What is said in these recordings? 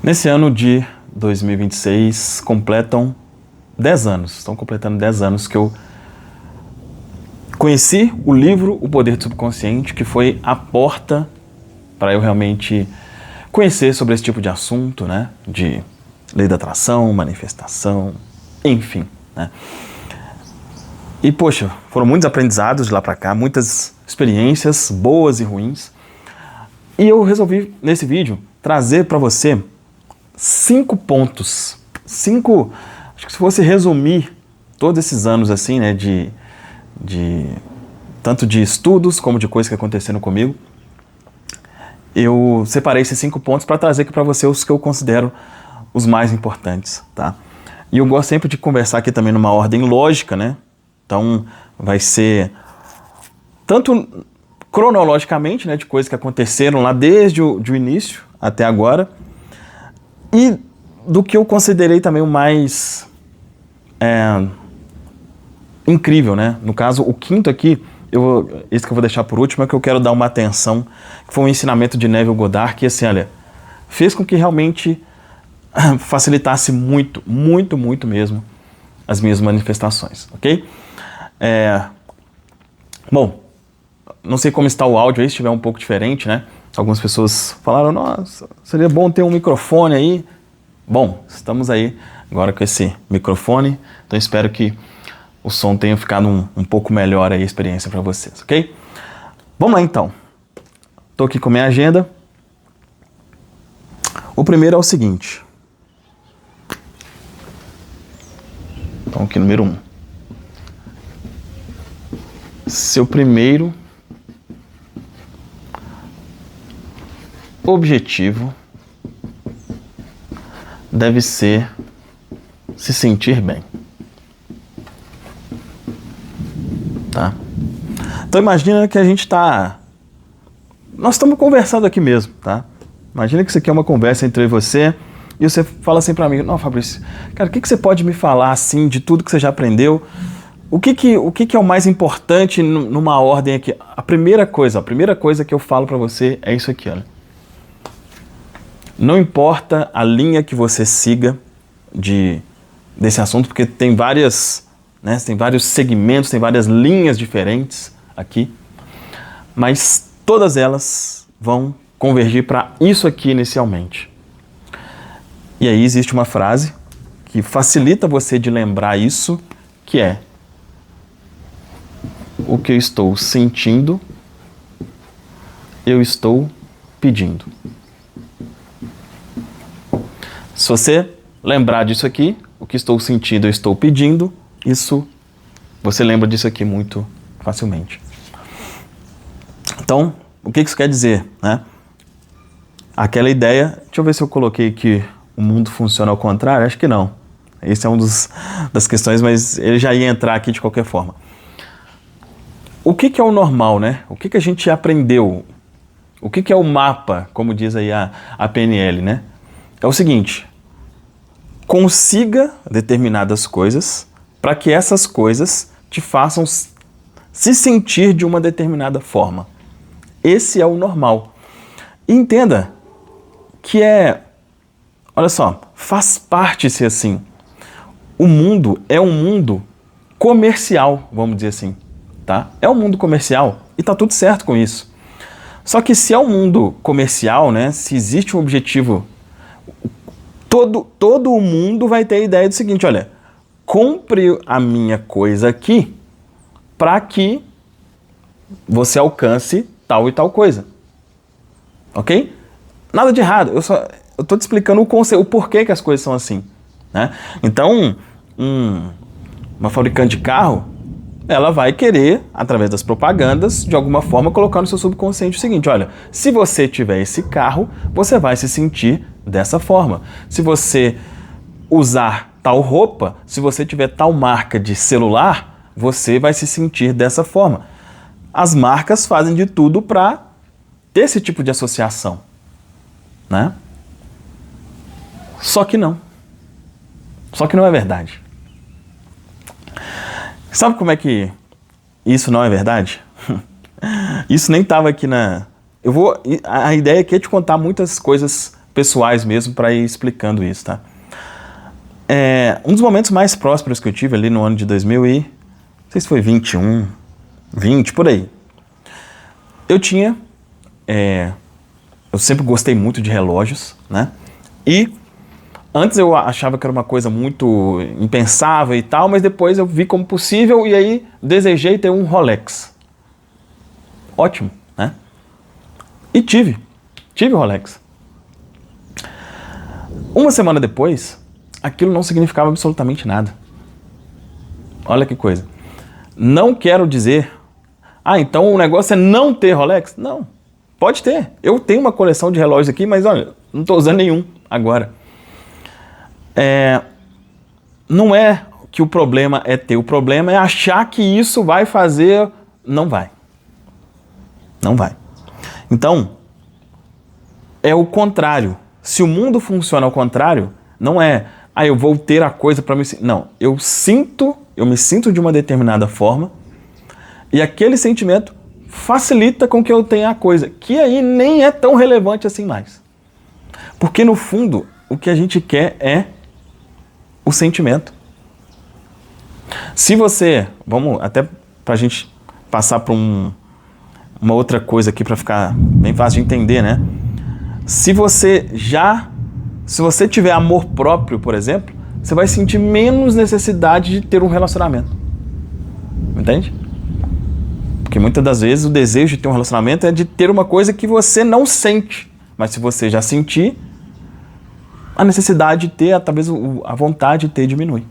Nesse ano de 2026, completam 10 anos. Estão completando 10 anos que eu conheci o livro O Poder do Subconsciente, que foi a porta para eu realmente conhecer sobre esse tipo de assunto, né? De lei da atração, manifestação, enfim, né? E, poxa, foram muitos aprendizados de lá para cá, muitas experiências boas e ruins. E eu resolvi, nesse vídeo, trazer para você 5 pontos. Acho que se fosse resumir todos esses anos assim, né, tanto de estudos como de coisas que aconteceram comigo, eu separei esses 5 pontos para trazer aqui para você os que eu considero os mais importantes, tá? E eu gosto sempre de conversar aqui também numa ordem lógica, né? Então vai ser tanto cronologicamente, né, de coisas que aconteceram lá desde o início até agora, e do que eu considerei também o mais incrível, né? No caso, o quinto aqui, esse que eu vou deixar por último, é que eu quero dar uma atenção, que foi um ensinamento de Neville Goddard, que assim, olha, fez com que realmente facilitasse muito, muito, muito mesmo as minhas manifestações, ok? Bom, não sei como está o áudio aí, se estiver um pouco diferente, né? Algumas pessoas falaram, nossa, seria bom ter um microfone aí. Bom, estamos aí agora com esse microfone, então espero que o som tenha ficado um pouco melhor aí a experiência para vocês, ok? Vamos lá então. Estou aqui com a minha agenda. O primeiro é o seguinte. Então aqui número 1. Seu primeiro objetivo deve ser se sentir bem. Tá? Então imagina que nós estamos conversando aqui mesmo, tá? Imagina que isso aqui é uma conversa entre você e você fala assim pra mim, não, Fabrício, cara, o que você pode me falar assim de tudo que você já aprendeu? O que é o mais importante numa ordem aqui? A primeira coisa que eu falo pra você é isso aqui, olha. Não importa a linha que você siga desse assunto, porque tem vários segmentos, tem várias linhas diferentes aqui, mas todas elas vão convergir para isso aqui inicialmente. E aí existe uma frase que facilita você de lembrar isso, que é: o que eu estou sentindo, eu estou pedindo. Se você lembrar disso aqui, o que estou sentindo, eu estou pedindo, você lembra disso aqui muito facilmente. Então, o que isso quer dizer, né? Aquela ideia, deixa eu ver se eu coloquei que o mundo funciona ao contrário, acho que não. Esse é um das questões, mas ele já ia entrar aqui de qualquer forma. O que é o normal, né? O que a gente aprendeu? O que é o mapa, como diz aí a PNL, né? É o seguinte: consiga determinadas coisas para que essas coisas te façam se sentir de uma determinada forma. Esse é o normal. E entenda que olha só, faz parte ser assim. O mundo é um mundo comercial, vamos dizer assim, tá? É um mundo comercial e tá tudo certo com isso. Só que se é um mundo comercial, né, se existe um objetivo, todo o mundo vai ter a ideia do seguinte, olha, compre a minha coisa aqui para que você alcance tal e tal coisa. Ok? Nada de errado, eu estou te explicando o porquê que as coisas são assim, né? Então, uma fabricante de carro, ela vai querer, através das propagandas, de alguma forma colocar no seu subconsciente o seguinte, olha, se você tiver esse carro, você vai se sentir dessa forma. Se você usar tal roupa, se você tiver tal marca de celular, você vai se sentir dessa forma. As marcas fazem de tudo para ter esse tipo de associação, né? Só que não é verdade. Sabe como é que isso não é verdade? Isso nem estava aqui a ideia aqui é te contar muitas coisas pessoais mesmo para ir explicando isso, tá? Um dos momentos mais prósperos que eu tive ali no ano de 2000 e... não sei se foi 21, 20, por aí. Eu tinha... eu sempre gostei muito de relógios, né? E antes eu achava que era uma coisa muito impensável e tal, mas depois eu vi como possível e aí desejei ter um Rolex. Ótimo, né? E tive o Rolex. Uma semana depois, aquilo não significava absolutamente nada. Olha que coisa. Não quero dizer, então o negócio é não ter Rolex? Não, pode ter. Eu tenho uma coleção de relógios aqui, mas olha, não estou usando nenhum agora. Não é que o problema é ter, o problema é achar que isso vai fazer... Não vai. Não vai. Então, é o contrário. Se o mundo funciona ao contrário, não é, eu vou ter a coisa para me... Não, eu me sinto de uma determinada forma e aquele sentimento facilita com que eu tenha a coisa, que aí nem é tão relevante assim mais. Porque no fundo, o que a gente quer é o sentimento. Se você... Vamos até pra gente passar para uma outra coisa aqui para ficar bem fácil de entender, né? Se você tiver amor próprio, por exemplo, você vai sentir menos necessidade de ter um relacionamento. Entende? Porque muitas das vezes o desejo de ter um relacionamento é de ter uma coisa que você não sente. Mas se você já sentir, a necessidade de ter, talvez a vontade de ter diminui.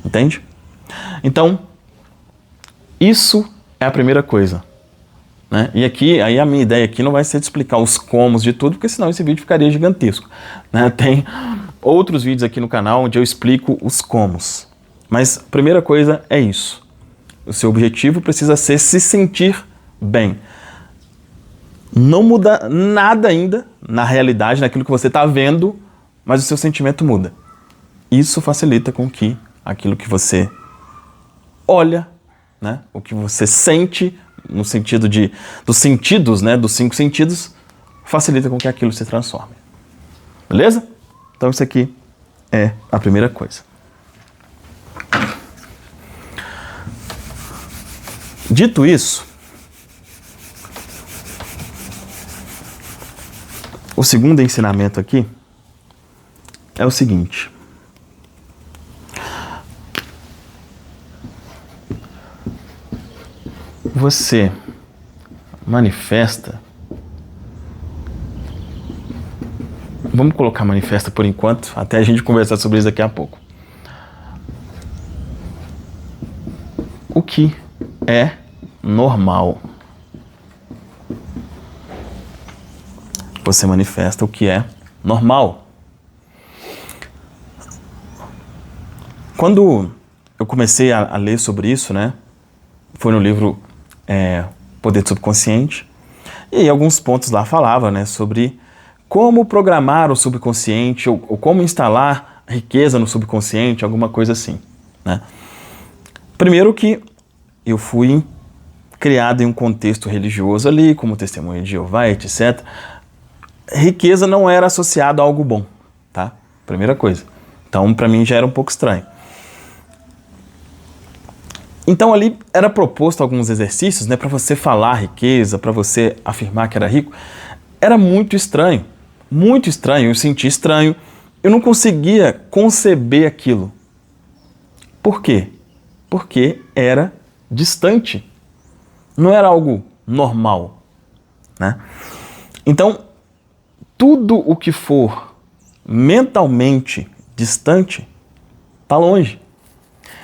Entende? Então, isso é a primeira coisa. Né? E aqui, aí a minha ideia aqui não vai ser de explicar os comos de tudo, porque senão esse vídeo ficaria gigantesco. Né? Tem outros vídeos aqui no canal onde eu explico os comos. Mas a primeira coisa é isso. O seu objetivo precisa ser se sentir bem. Não muda nada ainda na realidade, naquilo que você está vendo, mas o seu sentimento muda. Isso facilita com que aquilo que você olha, o que você sente, no sentido dos sentidos, dos 5 sentidos, facilita com que aquilo se transforme. Beleza? Então isso aqui é a primeira coisa. Dito isso, o segundo ensinamento aqui é o seguinte. Você manifesta... Vamos colocar manifesta por enquanto, até a gente conversar sobre isso daqui a pouco. O que é normal? Você manifesta o que é normal. Quando eu comecei a ler sobre isso, foi no livro Poder do Subconsciente, e aí alguns pontos lá falava sobre como programar o subconsciente ou como instalar riqueza no subconsciente, alguma coisa assim. Primeiro que eu fui criado em um contexto religioso ali, como testemunha de Jeová, etc. Riqueza não era associado a algo bom, tá? Primeira coisa. Então, para mim já era um pouco estranho. Então ali era proposto alguns exercícios, para você falar riqueza, para você afirmar que era rico. Era muito estranho, eu senti estranho, eu não conseguia conceber aquilo. Por quê? Porque era distante, não era algo normal, Então, tudo o que for mentalmente distante, está longe.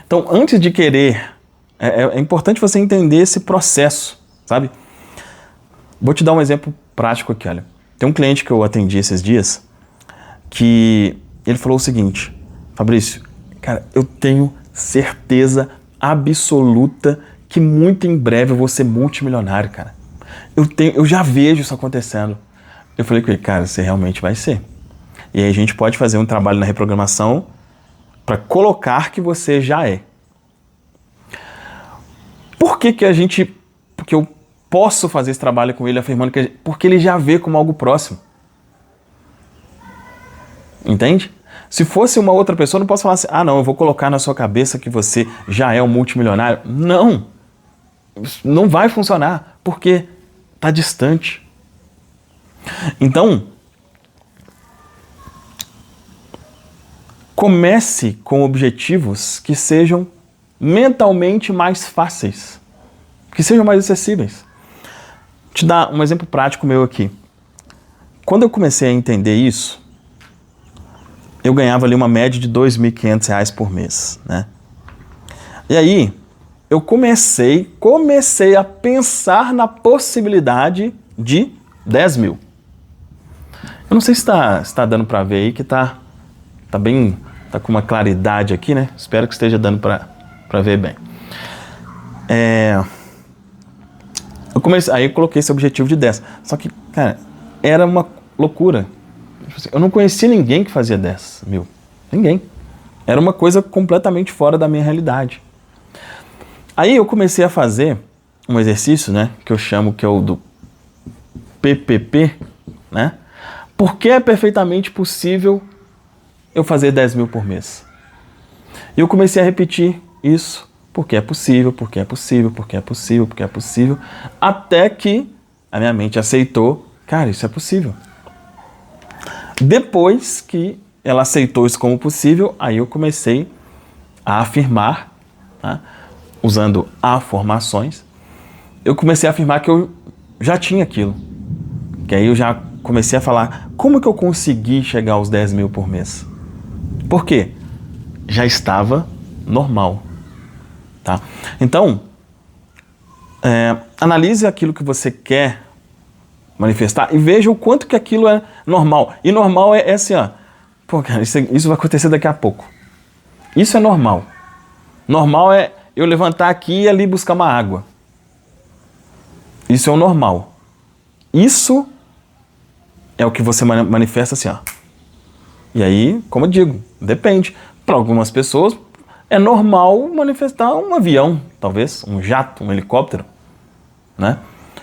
Então, antes de querer... É importante você entender esse processo, sabe? Vou te dar um exemplo prático aqui, olha. Tem um cliente que eu atendi esses dias que ele falou o seguinte: Fabrício, cara, eu tenho certeza absoluta que muito em breve eu vou ser multimilionário, cara. Eu já vejo isso acontecendo. Eu falei com ele, cara, você realmente vai ser. E aí a gente pode fazer um trabalho na reprogramação para colocar que você já é. Porque eu posso fazer esse trabalho com ele afirmando porque ele já vê como algo próximo. Entende? Se fosse uma outra pessoa, eu não posso falar assim, não, eu vou colocar na sua cabeça que você já é um multimilionário. Não! Não vai funcionar, porque está distante. Então, comece com objetivos que sejam mentalmente mais fáceis, que sejam mais acessíveis. Vou te dar um exemplo prático meu aqui. Quando eu comecei a entender isso, eu ganhava ali uma média de R$ 2.500 por mês, né? E aí, eu comecei a pensar na possibilidade de 10 mil. Eu não sei se está dando para ver aí, que tá com uma claridade aqui, né? Espero que esteja dando para ver bem. Aí eu coloquei esse objetivo de 10. Só que, cara, era uma loucura. Eu não conhecia ninguém que fazia 10 mil. Ninguém. Era uma coisa completamente fora da minha realidade. Aí eu comecei a fazer um exercício, né, que eu chamo que é o do PPP, né? Porque é perfeitamente possível eu fazer 10 mil por mês. E eu comecei a repetir isso, porque é possível, porque é possível, porque é possível, porque é possível, até que a minha mente aceitou, cara, isso é possível. Depois que ela aceitou isso como possível, aí eu comecei a afirmar, tá? Usando afirmações, eu comecei a afirmar que eu já tinha aquilo. Que aí eu já comecei a falar, como que eu consegui chegar aos 10 mil por mês? Por quê? Já estava normal. Tá? Então, analise aquilo que você quer manifestar e veja o quanto que aquilo é normal. E normal é assim, pô, cara, isso vai acontecer daqui a pouco. Isso é normal. Normal é eu levantar aqui e ali buscar uma água. Isso é o normal. Isso é o que você manifesta assim, E aí, como eu digo, depende. Para algumas pessoas é normal manifestar um avião, talvez, um jato, um helicóptero, né?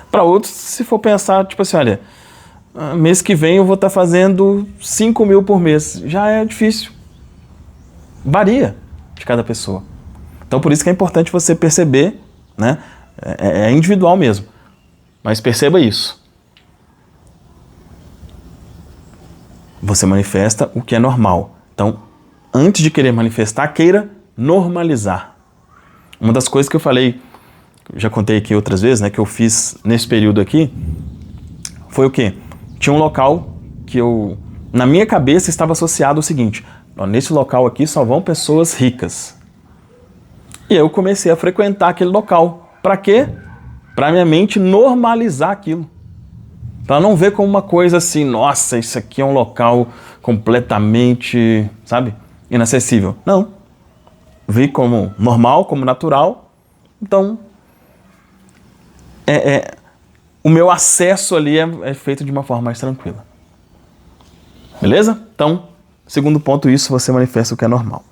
Para outros, se for pensar, tipo assim, olha, mês que vem eu vou estar fazendo 5 mil por mês. Já é difícil. Varia de cada pessoa. Então, por isso que é importante você perceber, né? É individual mesmo. Mas perceba isso. Você manifesta o que é normal. Então, antes de querer manifestar, queira normalizar. Uma das coisas que eu falei, já contei aqui outras vezes, né, que eu fiz nesse período aqui, foi o quê? Tinha um local que na minha cabeça estava associado ao seguinte, nesse local aqui só vão pessoas ricas. E eu comecei a frequentar aquele local. Para quê? Para minha mente normalizar aquilo. Para não ver como uma coisa assim, nossa, isso aqui é um local completamente, sabe, inacessível. Não. Vi como normal, como natural. Então, o meu acesso ali é feito de uma forma mais tranquila. Beleza? Então, segundo ponto, isso você manifesta o que é normal.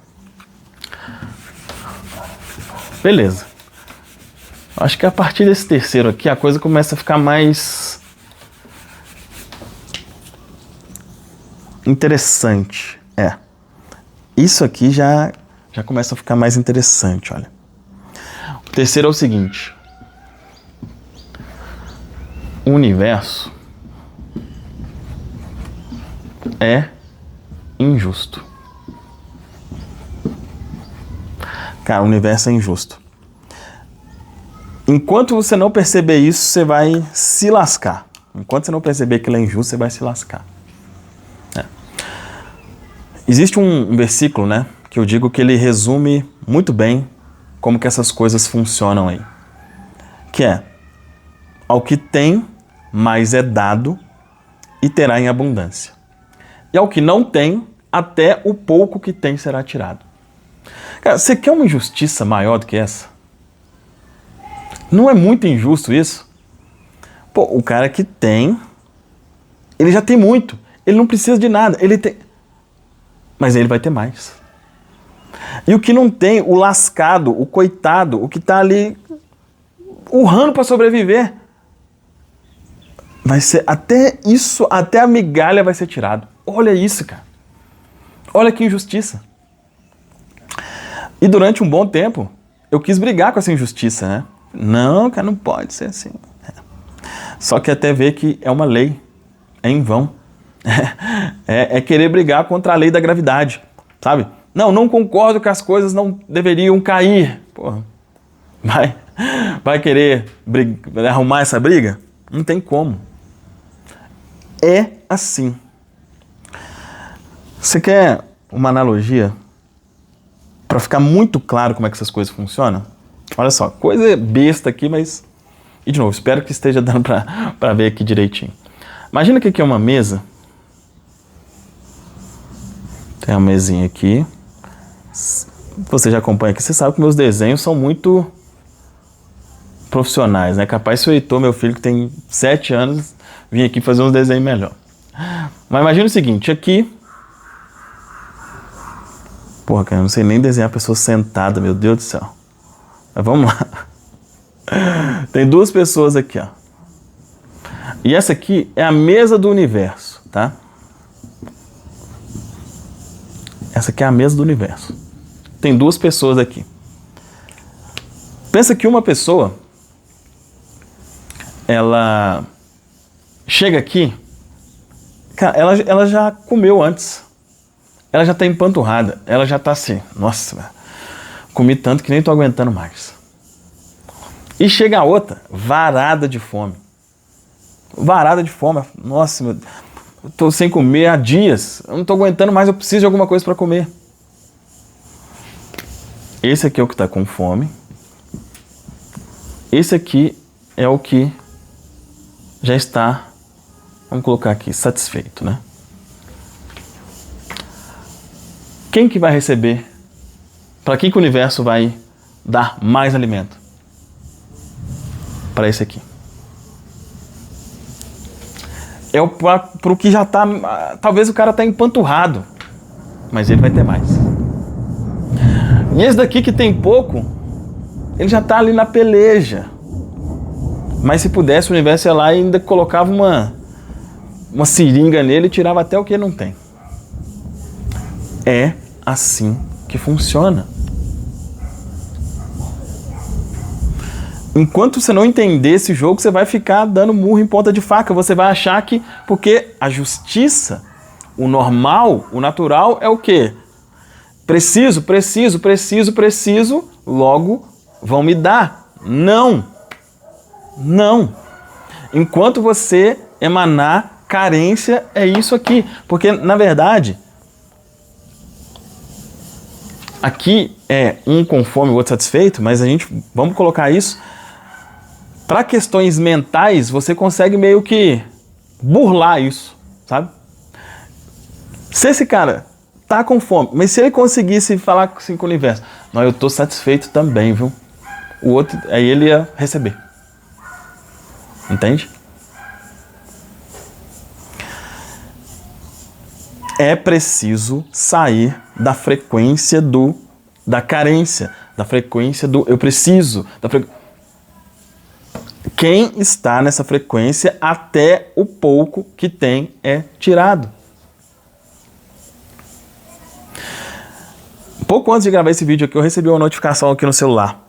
Beleza. Acho que a partir desse terceiro aqui, a coisa começa a ficar mais interessante. Isso aqui já começa a ficar mais interessante, olha. O terceiro é o seguinte. O universo é injusto. Cara, o universo é injusto. Enquanto você não perceber isso, você vai se lascar. Enquanto você não perceber que ele é injusto, você vai se lascar. Existe um versículo, né, que eu digo que ele resume muito bem como que essas coisas funcionam aí. Que é, ao que tem, mais é dado e terá em abundância. E ao que não tem, até o pouco que tem será tirado. Cara, você quer uma injustiça maior do que essa? Não é muito injusto isso? Pô, o cara que tem, ele já tem muito. Ele não precisa de nada. Ele tem... Mas ele vai ter mais. E o que não tem, o lascado, o coitado, o que está ali urrando para sobreviver, vai ser até isso, até a migalha vai ser tirado. Olha isso, cara. Olha que injustiça. E durante um bom tempo, eu quis brigar com essa injustiça, né? Não, cara, não pode ser assim. Só que até ver que é uma lei, é em vão. É querer brigar contra a lei da gravidade, sabe? Não concordo que as coisas não deveriam cair. Porra, vai querer arrumar essa briga? Não tem como. É assim. Você quer uma analogia para ficar muito claro como é que essas coisas funcionam? Olha só, coisa besta aqui, mas... E de novo, espero que esteja dando para ver aqui direitinho. Imagina que aqui é uma mesa. Tem uma mesinha aqui. Você já acompanha aqui, você sabe que meus desenhos são muito profissionais, né? Capaz se o Heitor, meu filho, que tem 7 anos, vir aqui fazer uns desenhos melhor. Mas imagina o seguinte, aqui... Porra, cara, eu não sei nem desenhar a pessoa sentada, meu Deus do céu. Mas vamos lá. Tem 2 pessoas aqui, ó. E essa aqui é a mesa do universo, tá? Essa aqui é a mesa do universo. Tem 2 pessoas aqui. Pensa que uma pessoa, ela chega aqui, cara, ela já comeu antes. Ela já tá empanturrada. Ela já tá assim, nossa, comi tanto que nem tô aguentando mais. E chega a outra, varada de fome. Varada de fome. Nossa, eu tô sem comer há dias. Eu não tô aguentando mais, eu preciso de alguma coisa para comer. Esse aqui é o que tá com fome. Esse aqui é o que já está, vamos colocar aqui, satisfeito, né? Quem que vai receber? Para quem que o universo vai dar mais alimento? Para esse aqui. É para o que já está... Talvez o cara está empanturrado, mas ele vai ter mais. E esse daqui que tem pouco, ele já está ali na peleja. Mas se pudesse, o universo ia lá e ainda colocava uma seringa nele e tirava até o que ele não tem. É assim que funciona. Enquanto você não entender esse jogo, você vai ficar dando murro em ponta de faca. Você vai achar que... Porque a justiça, o normal, o natural é o quê? Preciso, logo vão me dar. Não. Não. Enquanto você emanar carência, é isso aqui. Porque, na verdade, aqui é um com fome, o outro satisfeito, mas vamos colocar isso... Para questões mentais, você consegue meio que burlar isso, sabe? Se esse cara tá com fome, mas se ele conseguisse falar assim com o universo, não, eu tô satisfeito também, viu? O outro, aí ele ia receber. Entende? É preciso sair da frequência da carência, da frequência do eu preciso, Quem está nessa frequência, até o pouco que tem é tirado. Pouco antes de gravar esse vídeo aqui, eu recebi uma notificação aqui no celular.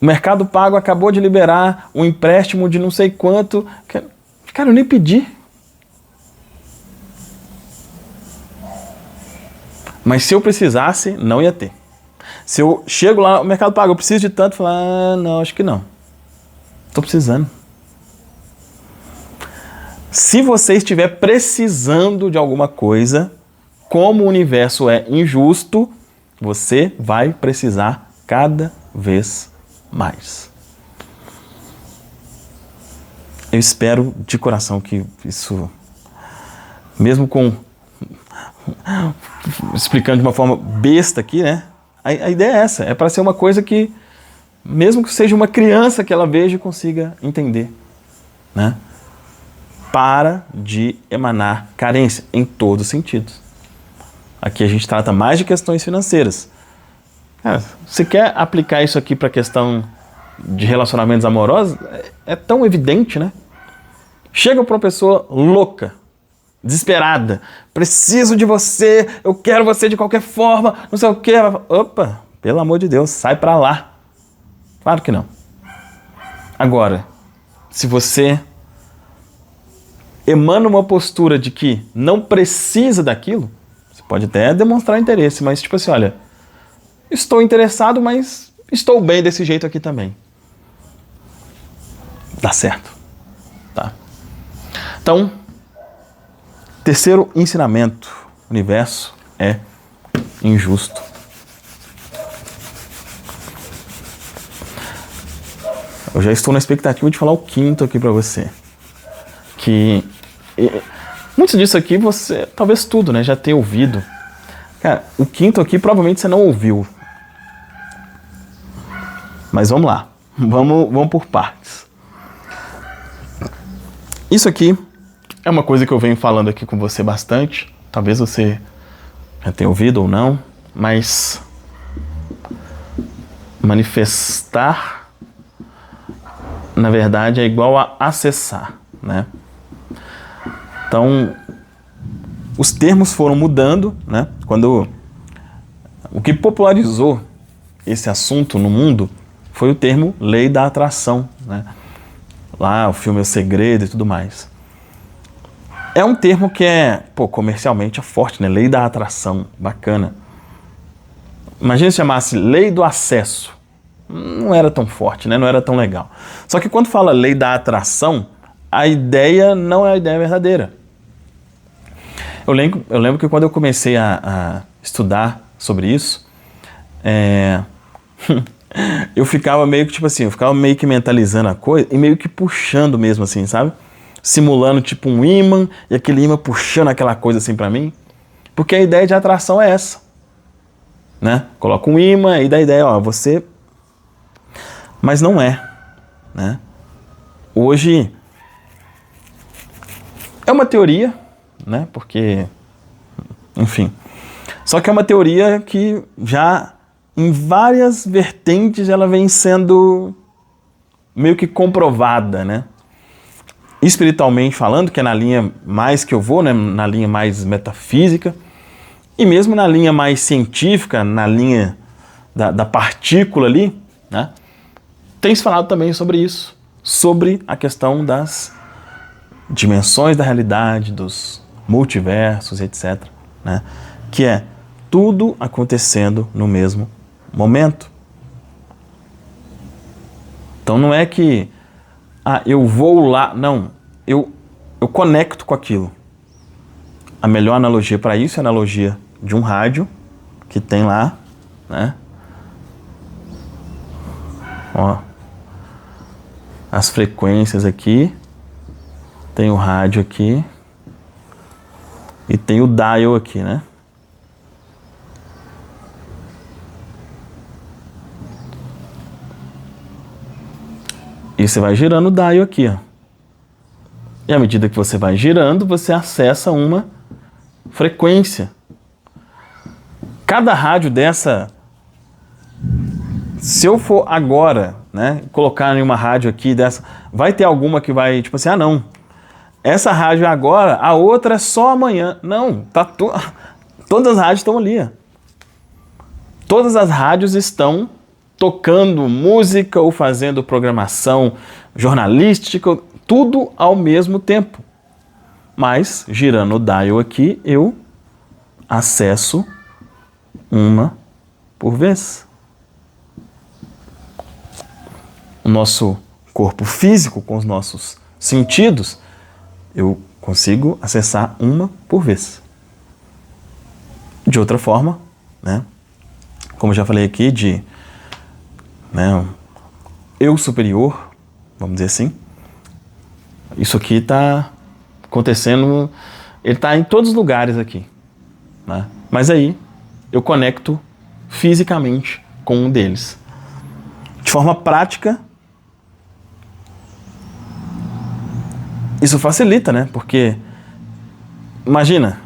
O Mercado Pago acabou de liberar um empréstimo de não sei quanto. Cara, eu nem pedi. Mas se eu precisasse, não ia ter. Se eu chego lá, o Mercado Pago, eu preciso de tanto, falar, não, acho que não. Estou precisando. Se você estiver precisando de alguma coisa, como o universo é injusto, você vai precisar cada vez mais. Eu espero de coração que isso, mesmo explicando de uma forma besta aqui, né? A ideia é essa, é para ser uma coisa que, mesmo que seja uma criança que ela veja e consiga entender, né? Para de emanar carência em todos os sentidos. Aqui a gente trata mais de questões financeiras. Você quer aplicar isso aqui para a questão de relacionamentos amorosos? É tão evidente, né? Chega para uma pessoa louca, desesperada. Preciso de você, eu quero você de qualquer forma, não sei o quê. Opa, pelo amor de Deus, sai pra lá. Claro que não. Agora, se você emana uma postura de que não precisa daquilo, você pode até demonstrar interesse, mas tipo assim, olha, estou interessado, mas estou bem desse jeito aqui também. Dá certo. Tá? Então, terceiro ensinamento: o universo é injusto. Eu já estou na expectativa de falar o quinto aqui para você. Que muitos disso aqui você, talvez tudo, né, já tenha ouvido. Cara, o quinto aqui provavelmente você não ouviu. Mas vamos lá. Vamos por partes. Isso aqui é uma coisa que eu venho falando aqui com você bastante. Talvez você já tenha ouvido ou não, mas manifestar, na verdade, é igual a acessar, né? Então, os termos foram mudando, né? O que popularizou esse assunto no mundo foi o termo lei da atração, né? Lá, o filme O Segredo e tudo mais. É um termo que comercialmente é forte, né? Lei da atração, bacana. Imagina se chamasse lei do acesso. Não era tão forte, né? Não era tão legal. Só que quando fala lei da atração, a ideia não é a ideia verdadeira. Eu lembro que quando eu comecei a estudar sobre isso, eu ficava meio que, tipo assim, eu ficava meio que mentalizando a coisa e meio que puxando mesmo, assim, sabe? Simulando tipo um ímã e aquele ímã puxando aquela coisa assim pra mim. Porque a ideia de atração é essa, né? Coloca um ímã e dá a ideia, ó, você... Mas não é, né? Hoje é uma teoria, né? Porque, enfim. Só que é uma teoria que já em várias vertentes ela vem sendo meio que comprovada, né? Espiritualmente falando, que é na linha mais que eu vou, né? Na linha mais metafísica, e mesmo na linha mais científica, na linha da partícula ali, né? Tem se falado também sobre isso, sobre a questão das dimensões da realidade, dos multiversos, etc., né? Que é tudo acontecendo no mesmo momento. Então não é que eu vou lá, não, eu conecto com aquilo. A melhor analogia para isso é a analogia de um rádio que tem lá, né? Ó, as frequências aqui, tem o rádio aqui e tem o dial aqui, né? E você vai girando o dial aqui, ó. E à medida que você vai girando, você acessa uma frequência. Cada rádio dessa, se eu for agora, né, colocar em uma rádio aqui dessa, vai ter alguma que vai, tipo assim, não, essa rádio é agora, a outra é só amanhã. Não, todas as rádios estão ali, ó. Todas as rádios estão tocando música ou fazendo programação jornalística, tudo ao mesmo tempo. Mas, girando o dial aqui, eu acesso uma por vez. O nosso corpo físico, com os nossos sentidos, eu consigo acessar uma por vez. De outra forma, né? Como já falei aqui, né, eu superior, vamos dizer assim, isso aqui está acontecendo, ele está em todos os lugares aqui, né? Mas aí eu conecto fisicamente com um deles. De forma prática, isso facilita, né? Porque, imagina,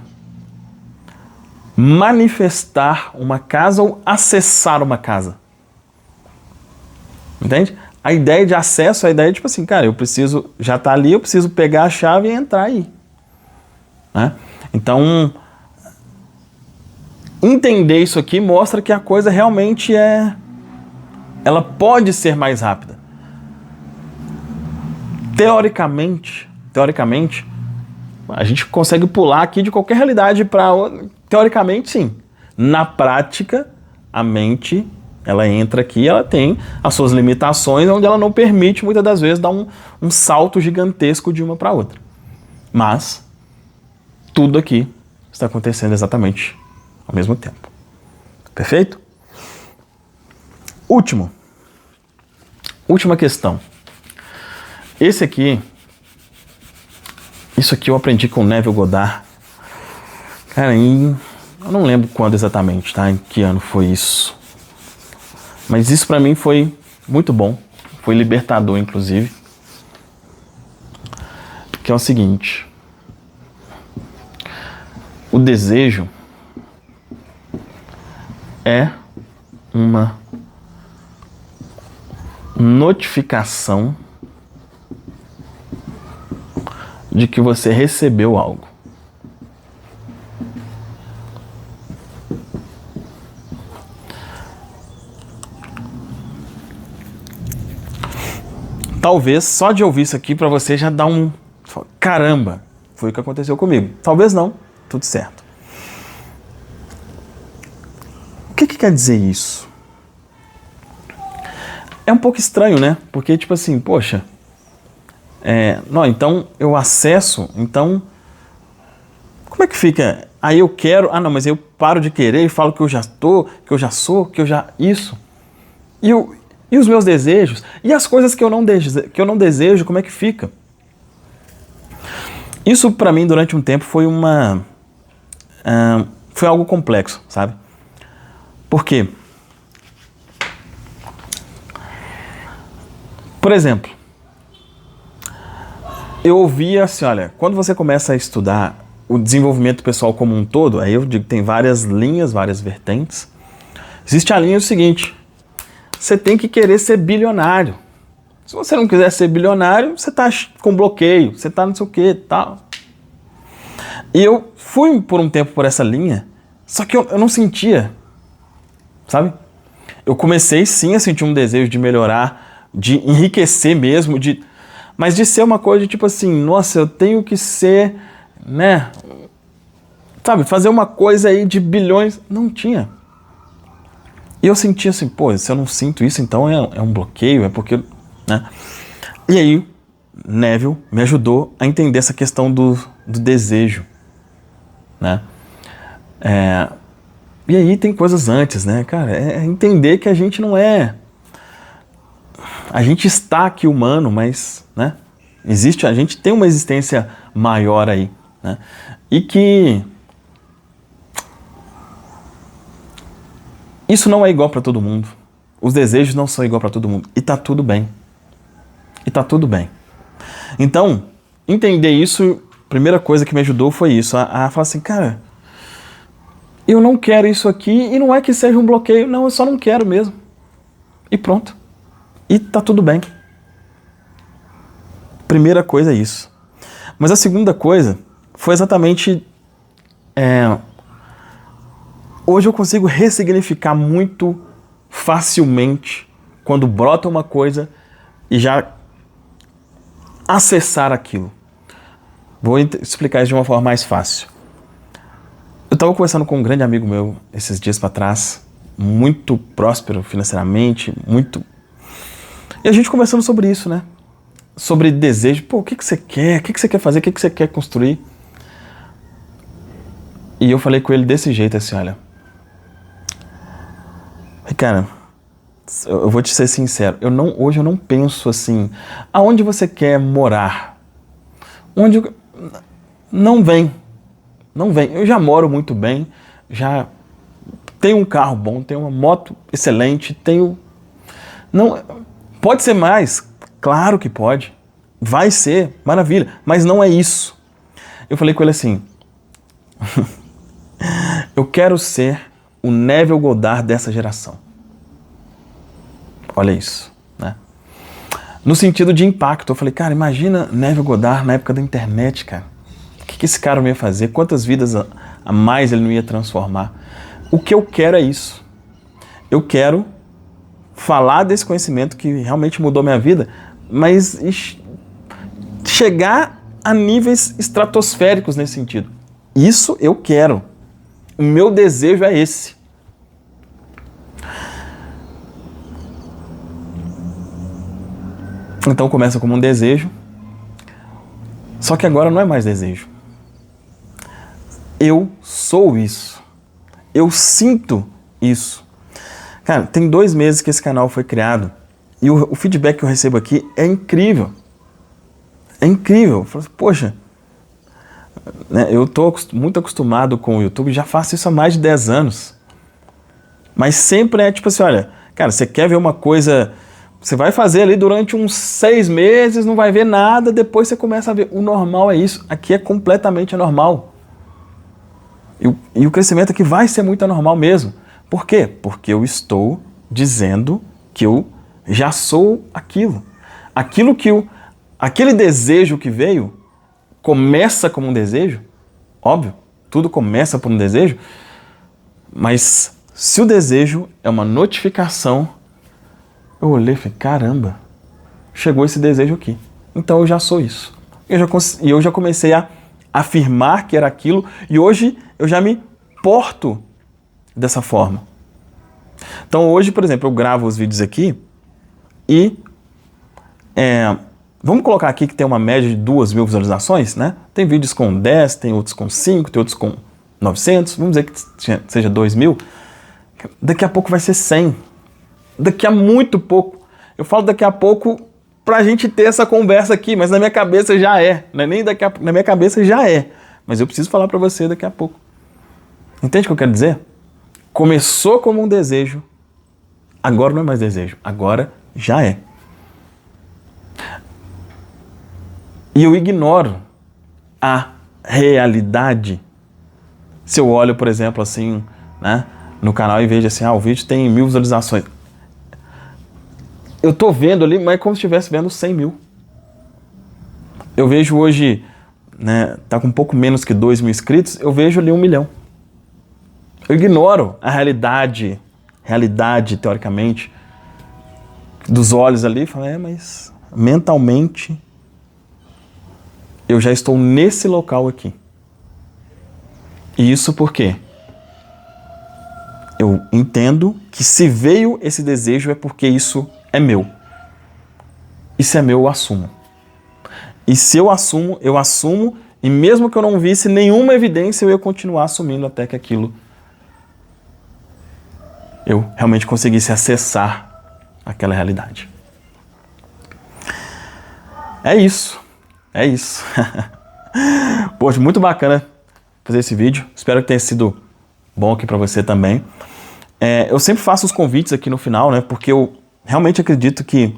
manifestar uma casa ou acessar uma casa. Entende? A ideia de acesso, a ideia é tipo assim, cara, eu preciso, já tá ali, eu preciso pegar a chave e entrar aí. né? Então, entender isso aqui mostra que a coisa realmente ela pode ser mais rápida. Teoricamente, a gente consegue pular aqui de qualquer realidade para outra. Teoricamente, sim. Na prática, a mente, ela entra aqui, ela tem as suas limitações, onde ela não permite, muitas das vezes, dar um salto gigantesco de uma para outra. Mas, tudo aqui está acontecendo exatamente ao mesmo tempo. Perfeito? Última questão. Isso aqui eu aprendi com o Neville Goddard. Cara, eu não lembro quando exatamente, tá? Em que ano foi isso. Mas isso pra mim foi muito bom. Foi libertador, inclusive. Que é o seguinte. O desejo é uma notificação de que você recebeu algo. Talvez só de ouvir isso aqui para você já dá caramba, foi o que aconteceu comigo. Talvez não, tudo certo. O que quer dizer isso? É um pouco estranho, né? Porque, tipo assim, poxa, não, então eu acesso, então como é que fica? Aí eu quero, não, mas eu paro de querer e falo que eu já estou, que eu já sou, que eu já... Isso. E os meus desejos? E as coisas que eu não desejo, como é que fica? Isso pra mim durante um tempo foi foi algo complexo, sabe? Por quê? Por exemplo, eu ouvia assim, olha, quando você começa a estudar o desenvolvimento pessoal como um todo, aí eu digo que tem várias linhas, várias vertentes. Existe a linha seguinte, você tem que querer ser bilionário. Se você não quiser ser bilionário, você tá com bloqueio, você tá não sei o que, tal. E eu fui por um tempo por essa linha, só que eu não sentia, sabe? Eu comecei sim a sentir um desejo de melhorar, de enriquecer mesmo, mas de ser uma coisa de tipo assim, nossa, eu tenho que ser, né? Sabe, fazer uma coisa aí de bilhões. Não tinha. E eu sentia assim, pô, se eu não sinto isso, então é um bloqueio, é porque... né? E aí, Neville me ajudou a entender essa questão do desejo, né? E aí tem coisas antes, né, cara? É entender que a gente não é... A gente está aqui humano, mas, né? A gente tem uma existência maior aí, né? E que isso não é igual para todo mundo. Os desejos não são igual para todo mundo. E tá tudo bem. Então, entender isso, a primeira coisa que me ajudou foi isso. A falar assim, cara, eu não quero isso aqui e não é que seja um bloqueio. Não, eu só não quero mesmo. E pronto. E tá tudo bem. Primeira coisa é isso. Mas a segunda coisa foi exatamente... hoje eu consigo ressignificar muito facilmente quando brota uma coisa e já acessar aquilo. Vou explicar isso de uma forma mais fácil. Eu estava conversando com um grande amigo meu esses dias para trás, muito próspero financeiramente, muito... E a gente conversando sobre isso, né? Sobre desejo. Pô, o que você quer? O que você quer fazer? O que você quer construir? E eu falei com ele desse jeito, assim, olha... Cara, eu vou te ser sincero, hoje eu não penso assim, aonde você quer morar? Não vem. Eu já moro muito bem, já tenho um carro bom, tenho uma moto excelente, pode ser mais? Claro que pode. Vai ser, maravilha, mas não é isso. Eu falei com ele assim, eu quero ser o Neville Goddard dessa geração. Olha isso, né? No sentido de impacto, eu falei, cara, imagina Neville Goddard na época da internet, cara. O que que esse cara não ia fazer, quantas vidas a mais ele não ia transformar. O que eu quero é isso. Eu quero falar desse conhecimento que realmente mudou minha vida, mas chegar a níveis estratosféricos nesse sentido. Isso eu quero. O meu desejo é esse. Então começa como um desejo, só que agora não é mais desejo. Eu sou isso. Eu sinto isso. Cara, tem 2 meses que esse canal foi criado e o feedback que eu recebo aqui é incrível. É incrível. Eu falo, poxa, né, eu estou muito acostumado com o YouTube, já faço isso há mais de 10 anos. Mas sempre é tipo assim, olha, cara, você quer ver uma coisa, você vai fazer ali durante uns 6 meses, não vai ver nada, depois você começa a ver. O normal é isso. Aqui é completamente anormal. E o crescimento aqui vai ser muito anormal mesmo. Por quê? Porque eu estou dizendo que eu já sou aquilo. Aquele desejo que veio começa como um desejo, óbvio, tudo começa por um desejo, mas se o desejo é uma notificação, eu olhei e falei, caramba, chegou esse desejo aqui. Então eu já sou isso. E eu já comecei a afirmar que era aquilo, e hoje eu já me porto dessa forma. Então hoje, por exemplo, eu gravo os vídeos aqui e vamos colocar aqui que tem uma média de 2.000 visualizações, né? Tem vídeos com 10, tem outros com 5, tem outros com 900, vamos dizer que seja 2.000. Daqui a pouco vai ser 100. Daqui a muito pouco. Eu falo daqui a pouco pra gente ter essa conversa aqui, mas na minha cabeça já é. Não é nem daqui a pouco, na minha cabeça já é. Mas eu preciso falar pra você daqui a pouco. Entende o que eu quero dizer? Começou como um desejo, agora não é mais desejo, agora já é. E eu ignoro a realidade. Se eu olho, por exemplo, assim, né, no canal e vejo assim, o vídeo tem 1.000 visualizações. Eu tô vendo ali, mas é como se estivesse vendo 100.000. Eu vejo hoje, né, tá com um pouco menos que 2.000 inscritos, eu vejo ali 1 milhão. Eu ignoro a realidade teoricamente, dos olhos ali, e falo, mas mentalmente eu já estou nesse local aqui. E isso por quê? Eu entendo que se veio esse desejo é porque isso é meu. E se é meu, eu assumo. E se eu assumo, e mesmo que eu não visse nenhuma evidência, eu ia continuar assumindo até que aquilo eu realmente conseguisse acessar aquela realidade. É isso. É isso. Poxa, muito bacana fazer esse vídeo. Espero que tenha sido bom aqui para você também. Eu sempre faço os convites aqui no final, né? Porque eu realmente acredito que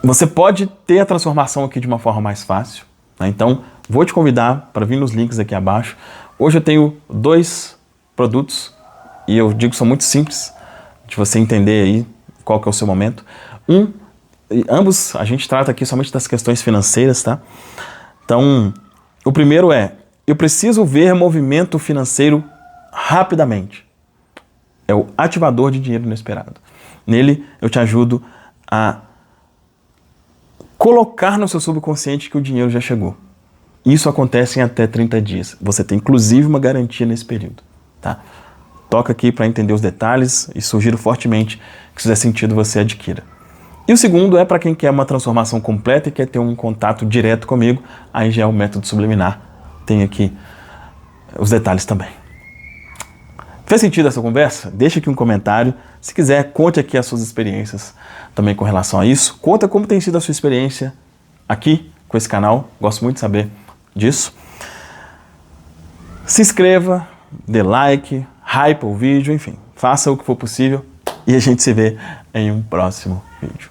você pode ter a transformação aqui de uma forma mais fácil, né? Então, vou te convidar para vir nos links aqui abaixo. Hoje eu tenho 2 produtos e eu digo que são muito simples de você entender aí qual que é o seu momento. Ambos a gente trata aqui somente das questões financeiras, tá? Então, o primeiro eu preciso ver movimento financeiro rapidamente. É o ativador de dinheiro inesperado. Nele eu te ajudo a colocar no seu subconsciente que o dinheiro já chegou. Isso acontece em até 30 dias. Você tem inclusive uma garantia nesse período, tá? Toca aqui para entender os detalhes e sugiro fortemente que, se fizer sentido, você adquira. E o segundo é para quem quer uma transformação completa e quer ter um contato direto comigo, aí já é o método subliminar. Tem aqui os detalhes também. Fez sentido essa conversa? Deixa aqui um comentário. Se quiser, conte aqui as suas experiências também com relação a isso. Conta como tem sido a sua experiência aqui com esse canal. Gosto muito de saber disso. Se inscreva, dê like, hype o vídeo, enfim. Faça o que for possível e a gente se vê em um próximo vídeo.